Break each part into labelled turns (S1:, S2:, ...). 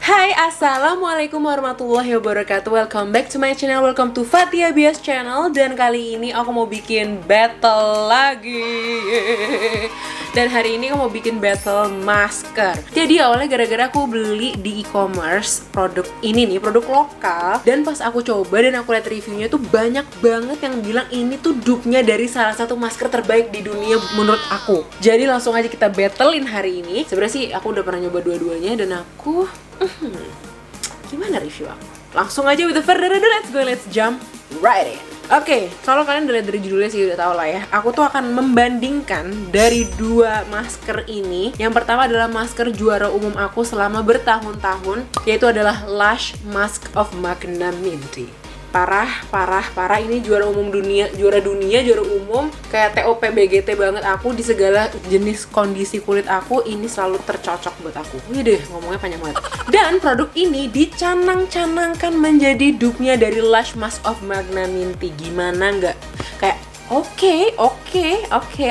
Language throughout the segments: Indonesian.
S1: Hai, assalamualaikum warahmatullahi wabarakatuh. Welcome back to my channel. Welcome to Fathia Bias channel. Dan kali ini aku mau bikin battle lagi. Dan hari ini aku mau bikin battle masker. Jadi awalnya gara-gara aku beli di e-commerce produk ini nih, produk lokal. Dan pas aku coba dan aku lihat reviewnya tuh banyak banget yang bilang ini tuh dupe-nya dari salah satu masker terbaik di dunia menurut aku. Jadi langsung aja kita battlein hari ini. Sebenarnya sih aku udah pernah nyoba dua-duanya dan aku gimana review aku? Langsung aja with the further ado, let's jump right in. Oke, kalau kalian udah lihat dari judulnya sih udah tau lah ya. Aku tuh akan membandingkan dari dua masker ini. Yang pertama adalah masker juara umum aku selama bertahun-tahun, yaitu adalah Lush Mask of Magnaminthy. Parah. Ini juara umum dunia, juara umum. Kayak TOP BGT banget aku di segala jenis kondisi kulit aku. Ini selalu tercocok buat aku. Wih deh, ngomongnya panjang banget. Dan produk ini dicanang-canangkan menjadi dupe-nya dari Lush Mask of Magnaminthy. Gimana nggak? Kayak Oke,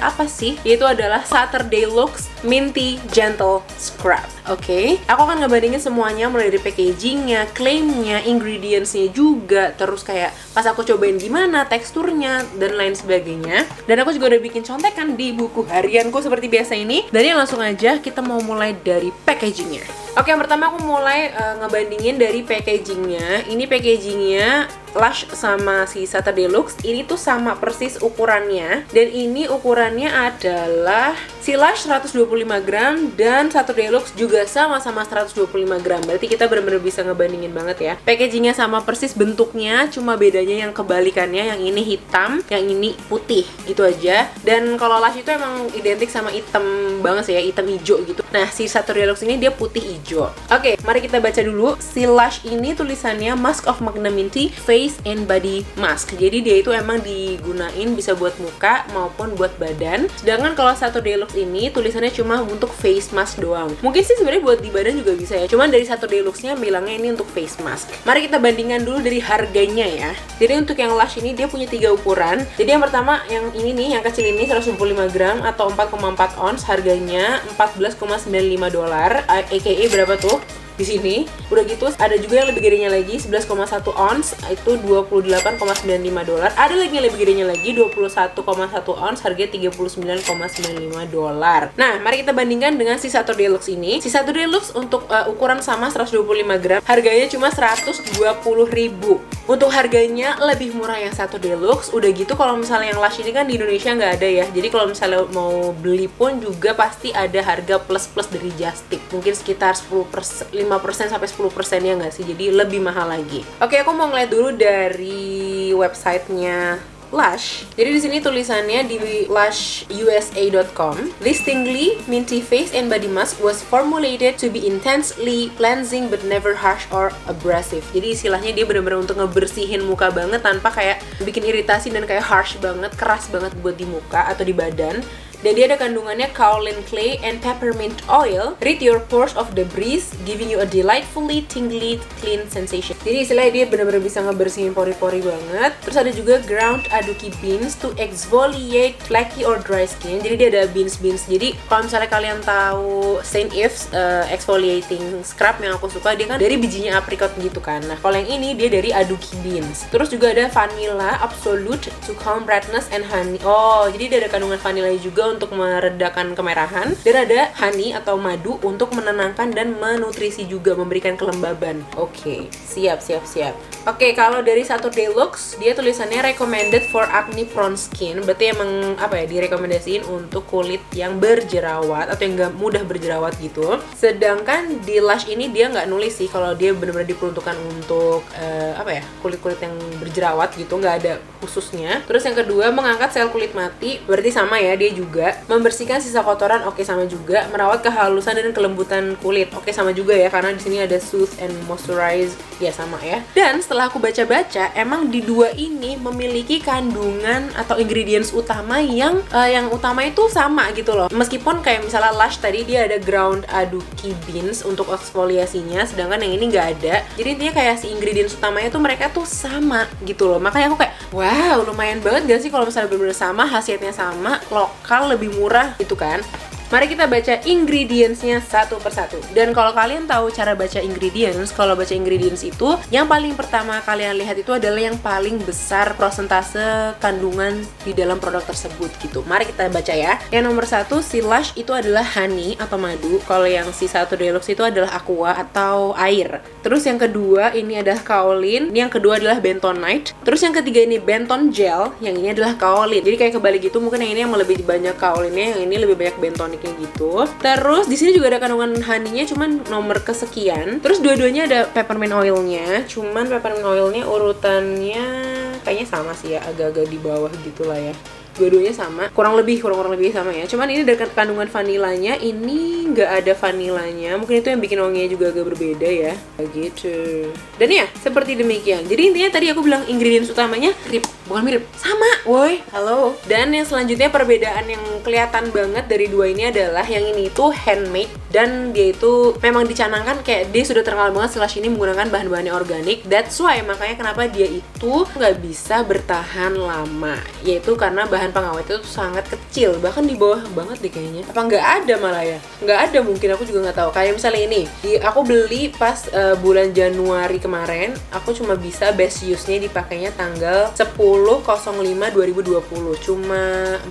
S1: apa sih? Itu adalah Saturday Looks Minty Gentle Scrub. Oke, aku akan ngebandingin semuanya mulai dari packagingnya, claimnya, ingredientsnya juga. Terus kayak pas aku cobain gimana teksturnya dan lain sebagainya. Dan aku juga udah bikin contekan di buku harianku seperti biasa ini. Dan ya langsung aja kita mau mulai dari packagingnya. Oke, yang pertama aku mulai ngebandingin dari packagingnya. Ini packagingnya Lush sama si Saturday Looks ini tuh sama persis ukurannya. Dan ini ukurannya adalah si Lush 125 gram dan Saturday Looks juga sama-sama 125 gram. Berarti kita benar-benar bisa ngebandingin banget ya. Packagingnya sama persis bentuknya, cuma bedanya yang kebalikannya, yang ini hitam, yang ini putih gitu aja. Dan kalau Lush itu emang identik sama hitam banget sih ya, hitam hijau gitu. Nah, si Saturday Looks ini dia putih hijau. Oke, mari kita baca dulu. Si Lush ini tulisannya Mask of Magnaminthy Face and Body Mask. Jadi dia itu emang digunain bisa buat muka maupun buat badan. Sedangkan kalau Saturday Looks ini tulisannya cuma untuk face mask doang. Mungkin sih sebenarnya buat di badan juga bisa ya. Cuman dari Saturday Looks-nya bilangnya ini untuk face mask. Mari kita bandingkan dulu dari harganya ya. Jadi untuk yang Lush ini dia punya 3 ukuran. Jadi yang pertama yang ini nih, yang kecil ini 125 gram atau 4,4 ons, harganya $14,95. AKA berapa tuh? Di sini udah gitu ada juga yang lebih gedenya lagi 11,1 ons itu $28,95. Ada lagi yang lebih gedenya lagi 21,1 ons harganya $39,95. Nah, mari kita bandingkan dengan si Saturday Looks ini. Si Saturday Looks untuk ukuran sama 125 gram harganya cuma 120.000. Untuk harganya lebih murah yang Saturday Looks. Udah gitu kalau misalnya yang Lush ini kan di Indonesia nggak ada ya. Jadi kalau misalnya mau beli pun juga pasti ada harga plus-plus dari Just Tip. Mungkin sekitar 5% sampai 10% ya nggak sih, jadi lebih mahal lagi. Oke, aku mau ngeliat dulu dari websitenya Lush. Jadi di sini tulisannya di lushusa.com. This tingly minty face and body mask was formulated to be intensely cleansing but never harsh or abrasive. Jadi istilahnya dia benar-benar untuk ngebersihin muka banget tanpa kayak bikin iritasi dan kayak harsh banget, keras banget buat di muka atau di badan. Dan dia ada kandungannya kaolin clay and peppermint oil. Rid your pores of debris, giving you a delightfully tingly clean sensation. Jadi istilahnya dia benar-benar bisa ngebersihin pori-pori banget. Terus ada juga ground aduki beans to exfoliate flaky or dry skin. Jadi dia ada beans. Jadi kalau misalnya kalian tahu Saint Ives exfoliating scrub yang aku suka, dia kan dari bijinya apricot gitu kan. Nah, kalau yang ini dia dari aduki beans. Terus juga ada vanilla absolute to calm redness and honey. Oh, jadi dia ada kandungan vanilla juga untuk meredakan kemerahan, dan ada honey atau madu untuk menenangkan dan menutrisi juga, memberikan kelembaban. Oke, siap. Oke, kalau dari Saturday Looks dia tulisannya recommended for acne prone skin. Berarti emang apa ya, direkomendasiin untuk kulit yang berjerawat atau yang nggak mudah berjerawat gitu. Sedangkan di Lush ini dia nggak nulis sih kalau dia benar-benar diperuntukkan untuk kulit-kulit yang berjerawat gitu, nggak ada khususnya. Terus yang kedua, mengangkat sel kulit mati. Berarti sama ya, dia juga membersihkan sisa kotoran. Oke, sama juga. Merawat kehalusan dan kelembutan kulit. Oke, sama juga ya, karena di sini ada soothe and moisturize. Ya sama ya. Dan setelah aku baca-baca, emang di dua ini memiliki kandungan atau ingredients utama yang utama itu sama gitu loh. Meskipun kayak misalnya Lush tadi dia ada ground aduki beans untuk eksfoliasinya, sedangkan yang ini nggak ada. Jadi intinya kayak si ingredients utamanya tuh mereka tuh sama gitu loh. Makanya aku kayak, wow, lumayan banget gak sih kalau misalnya bener-bener sama, khasiatnya sama, lokal, lebih murah gitu kan. Mari kita baca ingredients-nya satu persatu. Dan kalau kalian tahu cara baca ingredients, kalau baca ingredients itu yang paling pertama kalian lihat itu adalah yang paling besar persentase kandungan di dalam produk tersebut gitu. Mari kita baca ya. Yang nomor 1, si Lush itu adalah honey atau madu. Kalau yang si Saturday Deluxe itu adalah aqua atau air. Terus yang kedua ini adalah kaolin. Ini yang kedua adalah bentonite. Terus yang ketiga ini benton gel. Yang ini adalah kaolin. Jadi kayak kebalik gitu. Mungkin yang ini yang lebih banyak kaolinnya, yang ini lebih banyak bentoniknya gitu. Terus di sini juga ada kandungan honey-nya, cuman nomor kesekian. Terus dua-duanya ada peppermint oil-nya. Cuman peppermint oil-nya urutannya kayaknya sama sih ya, agak-agak di bawah gitu lah ya. Dua-duanya sama, kurang lebih sama ya. Cuman ini dengan kandungan vanilanya, ini nggak ada vanilanya. Mungkin itu yang bikin wanginya juga agak berbeda ya, gitu. Dan ya, seperti demikian. Jadi intinya tadi aku bilang ingredients utamanya bukan mirip, sama, woi, halo. Dan yang selanjutnya perbedaan yang kelihatan banget dari dua ini adalah yang ini itu handmade dan dia itu memang dicanangkan kayak dia sudah terkenal banget Lush ini menggunakan bahan-bahannya organik. That's why makanya kenapa dia itu nggak bisa bertahan lama, yaitu karena bahan pengawet itu sangat kecil, bahkan di bawah banget deh kayaknya. Apa nggak ada malah ya? Nggak ada mungkin, aku juga nggak tahu. Kayak misalnya ini, aku beli pas bulan Januari kemarin, aku cuma bisa best use-nya dipakainya tanggal 10/05/2020, cuma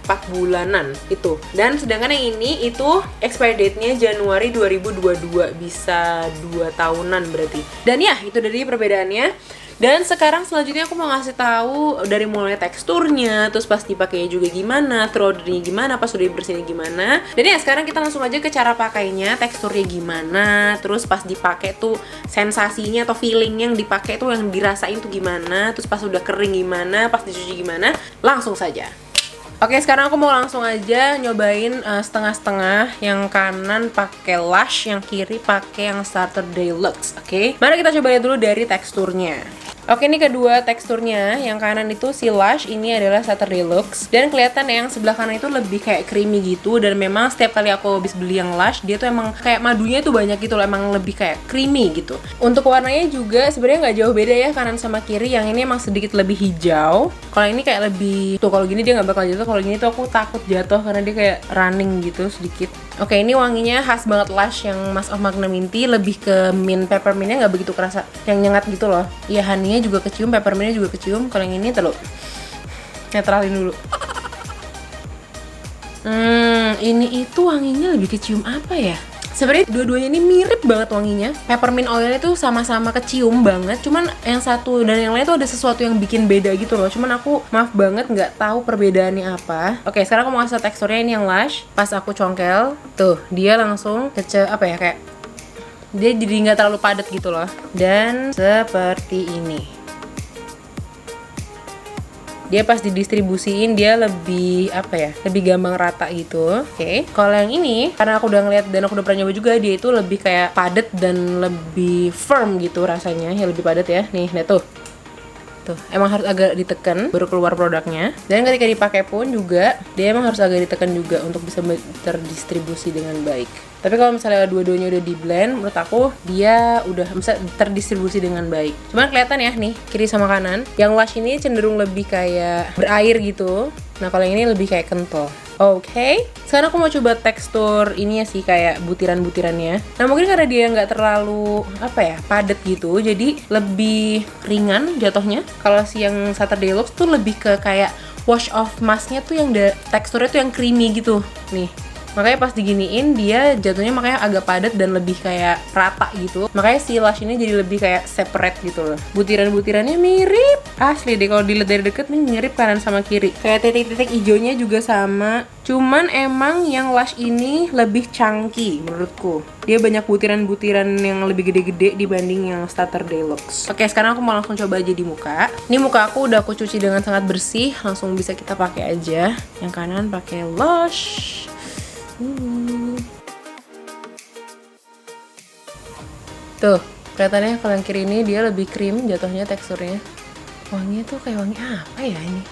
S1: 4 bulanan itu. Dan sedangkan yang ini itu expiry date-nya Januari 2022, bisa 2 tahunan berarti. Dan ya, itu dari perbedaannya. Dan sekarang selanjutnya aku mau ngasih tahu dari mulai teksturnya, terus pas dipakainya juga gimana, throw-nya gimana, pas udah dibersihin gimana. Dan ya sekarang kita langsung aja ke cara pakainya, teksturnya gimana, terus pas dipakai tuh sensasinya atau feeling yang dipakai tuh yang dirasain tuh gimana, terus pas udah kering gimana, pas dicuci gimana. Langsung saja. Oke, sekarang aku mau langsung aja nyobain setengah-setengah. Yang kanan pakai Lush, yang kiri pakai yang Saturday Deluxe. Oke, mari kita coba lihat dulu dari teksturnya. Oke, ini kedua teksturnya. Yang kanan itu si Lush, ini adalah Saturday Deluxe. Dan kelihatan yang sebelah kanan itu lebih kayak creamy gitu. Dan memang setiap kali aku habis beli yang Lush, dia tuh emang kayak madunya tuh banyak gitu loh. Emang lebih kayak creamy gitu. Untuk warnanya juga sebenarnya nggak jauh beda ya, kanan sama kiri. Yang ini emang sedikit lebih hijau. Kalau ini kayak lebih, tuh kalau gini dia nggak bakal jatuh. Kalau gini tuh aku takut jatuh karena dia kayak running gitu sedikit. Oke, ini wanginya khas banget Lush yang Mask of Magna Minty, lebih ke mint, peppermintnya nggak begitu kerasa, yang nyengat gitu loh. Iya, honey-nya juga kecium, peppermintnya juga kecium. Kalau yang ini terlalu netralin dulu. Ini itu wanginya lebih kecium apa ya? Sebenarnya dua-duanya ini mirip banget wanginya. Peppermint oilnya tuh sama-sama kecium banget. Cuman yang satu dan yang lain tuh ada sesuatu yang bikin beda gitu loh. Cuman aku maaf banget nggak tahu perbedaannya apa. Oke, sekarang aku mau kasih teksturnya. Ini yang Lush. Pas aku congkel, tuh dia langsung kayak dia jadi nggak terlalu padat gitu loh. Dan seperti ini. Dia pas didistribusiin dia lebih lebih gampang rata gitu. Oke. Kalau yang ini karena aku udah ngeliat dan aku udah pernah nyoba juga, dia itu lebih kayak padat dan lebih firm gitu rasanya, ya lebih padat ya. Nih, lihat tuh. Tuh, emang harus agak ditekan baru keluar produknya. Dan ketika dipakai pun juga dia emang harus agak ditekan juga untuk bisa terdistribusi dengan baik. Tapi kalau misalnya dua-duanya udah di blend, menurut aku dia udah bisa terdistribusi dengan baik. Cuman kelihatan ya nih, kiri sama kanan. Yang Lush ini cenderung lebih kayak berair gitu. Nah, kalau yang ini lebih kayak kental. Oke, sekarang aku mau coba tekstur ini ya sih, kayak butiran-butirannya. Nah, mungkin karena dia nggak terlalu padat gitu, jadi lebih ringan jatuhnya. Kalau si yang Saturday Deluxe tuh lebih ke kayak wash off masknya tuh yang teksturnya tuh yang creamy gitu. Nih, makanya pas diginiin dia jatuhnya makanya agak padat dan lebih kayak rata gitu. Makanya si Lush ini jadi lebih kayak separate gitu loh. Butiran-butirannya mirip asli deh, kalau dilihat dari deket nih mirip kanan sama kiri. Kayak titik-titik hijaunya juga sama. Cuman emang yang Lush ini lebih chunky menurutku. Dia banyak butiran-butiran yang lebih gede-gede dibanding yang Saturday Deluxe. Oke, sekarang aku mau langsung coba aja di muka. Ini muka aku udah aku cuci dengan sangat bersih, langsung bisa kita pakai aja. Yang kanan pakai Lush. Tuh, kelihatannya kalau yang kiri ini dia lebih krim jatuhnya teksturnya. Wanginya tuh kayak wangi apa ya ini?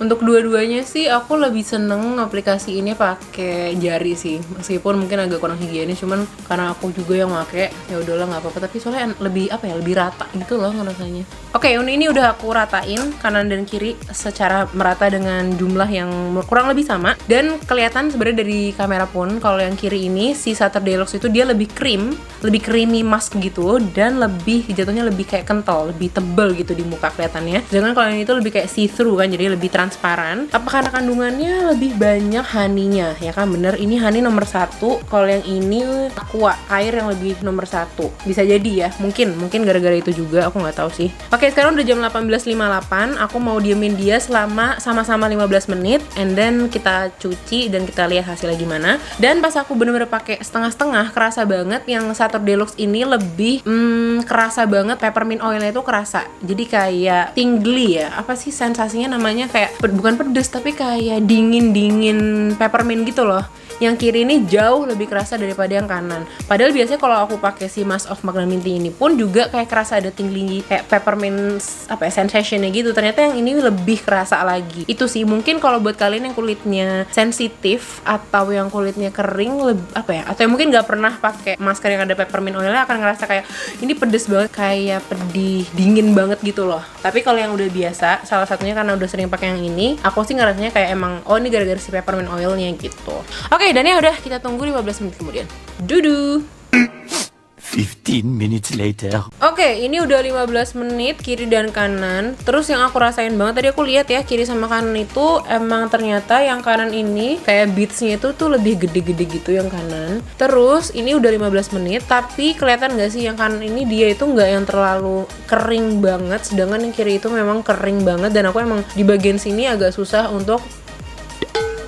S1: Untuk dua-duanya sih aku lebih seneng aplikasi ini pakai jari sih. Meskipun mungkin agak kurang higienis, cuman karena aku juga yang pakai, ya udahlah nggak apa-apa. Tapi soalnya lebih lebih rata gitu loh rasanya. Oke, Oke, ini udah aku ratain kanan dan kiri secara merata dengan jumlah yang kurang lebih sama. Dan kelihatan sebenarnya dari kamera pun kalau yang kiri ini si Saturday Looks itu dia lebih creamy mask gitu, dan lebih jatuhnya lebih kayak kental, lebih tebel gitu di muka kelihatannya. Sedangkan kalau yang itu lebih kayak see through kan, jadi lebih transparan. Apa karena kandungannya lebih banyak honey-nya ya kan? Bener, ini honey nomor 1. Kalau yang ini aqua, air yang lebih nomor 1. Bisa jadi ya, mungkin gara-gara itu juga, aku nggak tahu sih. Oke, sekarang udah jam 18.58. Aku mau diemin dia selama sama-sama 15 menit, and then kita cuci dan kita lihat hasilnya gimana. Dan pas aku bener-bener pakai setengah-setengah, kerasa banget yang Saturday Looks ini lebih kerasa banget peppermint oilnya itu kerasa. Jadi kayak tingly ya. Apa sih sensasinya namanya, kayak bukan pedes tapi kayak dingin peppermint gitu loh. Yang kiri ini jauh lebih kerasa daripada yang kanan. Padahal biasanya kalau aku pakai si Mask of Magna Minty ini pun juga kayak kerasa ada tinggi kayak peppermint sensationnya gitu. Ternyata yang ini lebih kerasa lagi. Itu sih mungkin kalau buat kalian yang kulitnya sensitif atau yang kulitnya kering atau yang mungkin nggak pernah pakai masker yang ada peppermint oilnya akan ngerasa kayak ini pedes banget, kayak pedih, dingin banget gitu loh. Tapi kalau yang udah biasa, salah satunya karena udah sering pakai yang ini, aku sih ngerasanya kayak emang ini gara-gara si peppermint oilnya gitu. Oke, dan ya udah, kita tunggu 15 menit kemudian. Dudu.
S2: 15 minutes later.
S1: Oke, ini udah 15 menit kiri dan kanan. Terus yang aku rasain banget tadi aku lihat ya, kiri sama kanan itu emang ternyata yang kanan ini kayak beadsnya itu tuh lebih gede-gede gitu yang kanan. Terus ini udah 15 menit, tapi kelihatan gak sih yang kanan ini dia itu nggak yang terlalu kering banget, sedangkan yang kiri itu memang kering banget. Dan aku emang di bagian sini agak susah untuk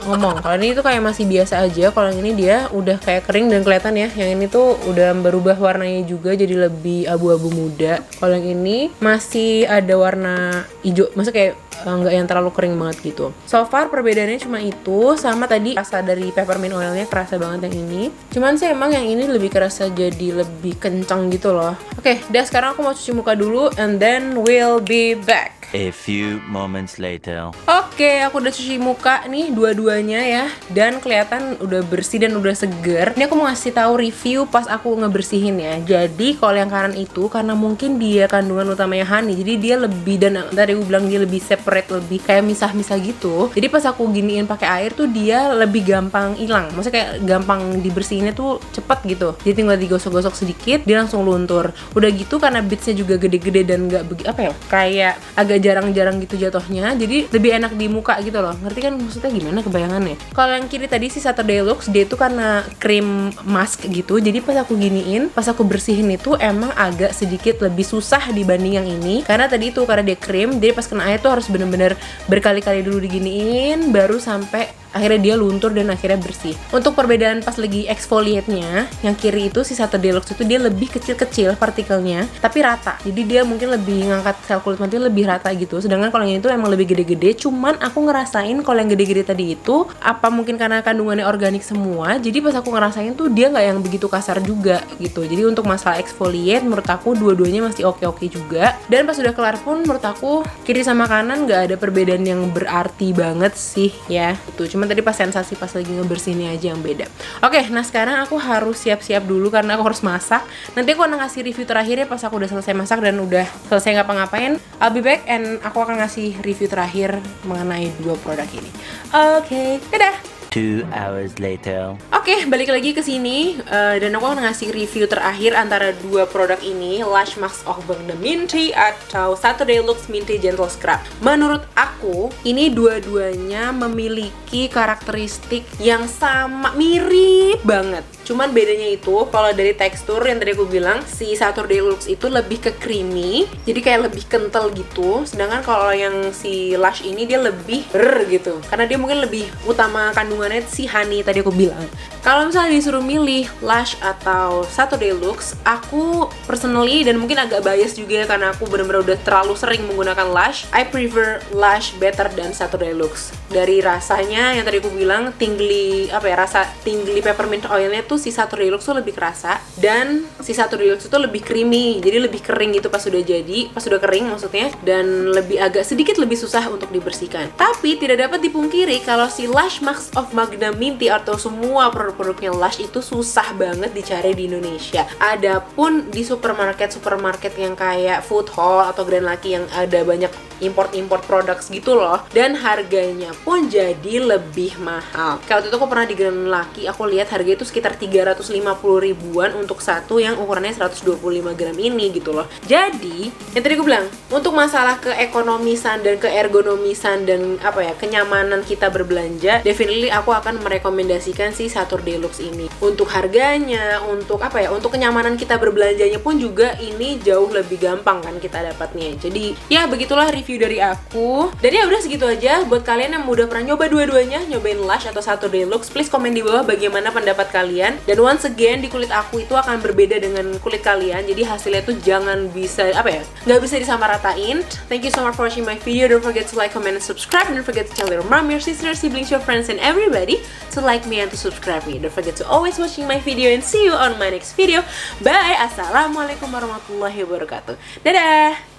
S1: ngomong. Kalau ini tuh kayak masih biasa aja. Kalau yang ini dia udah kayak kering dan kelihatan ya. Yang ini tuh udah berubah warnanya juga jadi lebih abu-abu muda. Kalau yang ini masih ada warna hijau. Maksudnya kayak nggak yang terlalu kering banget gitu. So far perbedaannya cuma itu, sama tadi rasa dari peppermint oilnya kerasa banget yang ini. Cuman sih emang yang ini lebih kerasa jadi lebih kencang gitu loh. Oke, udah sekarang aku mau cuci muka dulu, and then we'll be back.
S2: A few moments later.
S1: Oke, aku udah cuci muka nih dua-duanya ya, dan kelihatan udah bersih dan udah seger. Ini aku mau ngasih tahu review pas aku ngebersihin ya. Jadi kalau yang kanan itu karena mungkin dia kandungan utamanya honey, jadi dia lebih, dan tadi aku bilang dia lebih separate, lebih kayak misah-misah gitu. Jadi pas aku giniin pakai air tuh dia lebih gampang hilang. Maksudnya kayak gampang dibersihinnya tuh cepet gitu. Jadi tinggal digosok-gosok sedikit, dia langsung luntur. Udah gitu karena beadsnya juga gede-gede dan nggak kayak agak jarang-jarang gitu jatuhnya, jadi lebih enak di muka gitu loh. Ngerti kan maksudnya gimana kebayangannya? Kalau yang kiri tadi si Saturday Looks, dia itu karena cream mask gitu, jadi pas aku giniin, pas aku bersihin itu emang agak sedikit lebih susah dibanding yang ini. Karena tadi itu karena dia cream, jadi pas kena air tuh harus bener-bener berkali-kali dulu diginiin baru sampai akhirnya dia luntur dan akhirnya bersih. Untuk perbedaan pas lagi exfoliate-nya, yang kiri itu si Saturday Looks itu dia lebih kecil-kecil partikelnya, tapi rata. Jadi dia mungkin lebih ngangkat sel kulit mati lebih rata gitu. Sedangkan kalau yang itu emang lebih gede-gede. Cuman aku ngerasain kalau yang gede-gede tadi itu, apa mungkin karena kandungannya organik semua, jadi pas aku ngerasain tuh dia nggak yang begitu kasar juga gitu. Jadi untuk masalah exfoliate, menurut aku dua-duanya masih oke-oke juga. Dan pas udah kelar pun menurut aku kiri sama kanan nggak ada perbedaan yang berarti banget sih ya. Itu cuma tadi pas sensasi pas lagi ngebersihinnya aja yang beda. Oke, nah sekarang aku harus siap-siap dulu karena aku harus masak. Nanti aku akan ngasih review terakhirnya pas aku udah selesai masak dan udah selesai ngapa-ngapain. I'll be back and aku akan ngasih review terakhir mengenai dua produk ini. Oke, dadah!
S2: 2 hours later.
S1: Oke, balik lagi ke sini dan aku akan ngasih review terakhir antara dua produk ini, Lush Mask of Magna Minty atau Saturday Looks Minty Gentle Scrub. Menurut aku, ini dua-duanya memiliki karakteristik yang sama, mirip banget. Cuman bedanya itu, kalau dari tekstur yang tadi aku bilang, si Saturday Looks itu lebih ke creamy, jadi kayak lebih kental gitu. Sedangkan kalau yang si Lush ini dia lebih gitu, karena dia mungkin lebih utama kandungannya si honey tadi aku bilang. Kalau misalnya disuruh milih Lush atau Saturday Looks, aku personally dan mungkin agak bias juga ya karena aku benar-benar udah terlalu sering menggunakan Lush. I prefer Lush better than Saturday Looks. Dari rasanya yang tadi aku bilang tingly, rasa tingly peppermint oilnya tuh tuh si Saturday Deluxe tuh lebih kerasa, dan si Saturday Deluxe itu lebih creamy, jadi lebih kering gitu pas sudah jadi, pas sudah kering maksudnya, dan lebih agak sedikit lebih susah untuk dibersihkan. Tapi tidak dapat dipungkiri kalau si Lush Max of Magna Minty atau semua produk-produknya Lush itu susah banget dicari di Indonesia. Adapun di supermarket yang kayak Food Hall atau Grand Lucky yang ada banyak import products gitu loh, dan harganya pun jadi lebih mahal. Kalau itu aku pernah di Grand Lucky, aku lihat harga itu sekitar 350 ribuan untuk satu yang ukurannya 125 gram ini gitu loh. Jadi, yang tadi aku bilang, untuk masalah keekonomisan dan keergonomisan dan kenyamanan kita berbelanja, definitely aku akan merekomendasikan si Saturday Deluxe ini. Untuk harganya, untuk untuk kenyamanan kita berbelanjanya pun juga ini jauh lebih gampang kan kita dapatnya. Jadi, ya begitulah review dari aku. Dan ya udah segitu aja. Buat kalian yang udah pernah nyoba dua-duanya, nyobain Lush atau Saturday Deluxe, please komen di bawah bagaimana pendapat kalian. Dan once again, di kulit aku itu akan berbeda dengan kulit kalian. Jadi hasilnya tuh jangan bisa nggak bisa disamaratain. Thank you so much for watching my video. Don't forget to like, comment, and subscribe. Don't forget to tell your mom, your sister, siblings, your friends, and everybody to like me and to subscribe me. Don't forget to always watching my video, and see you on my next video. Bye. Assalamualaikum warahmatullahi wabarakatuh. Dadah.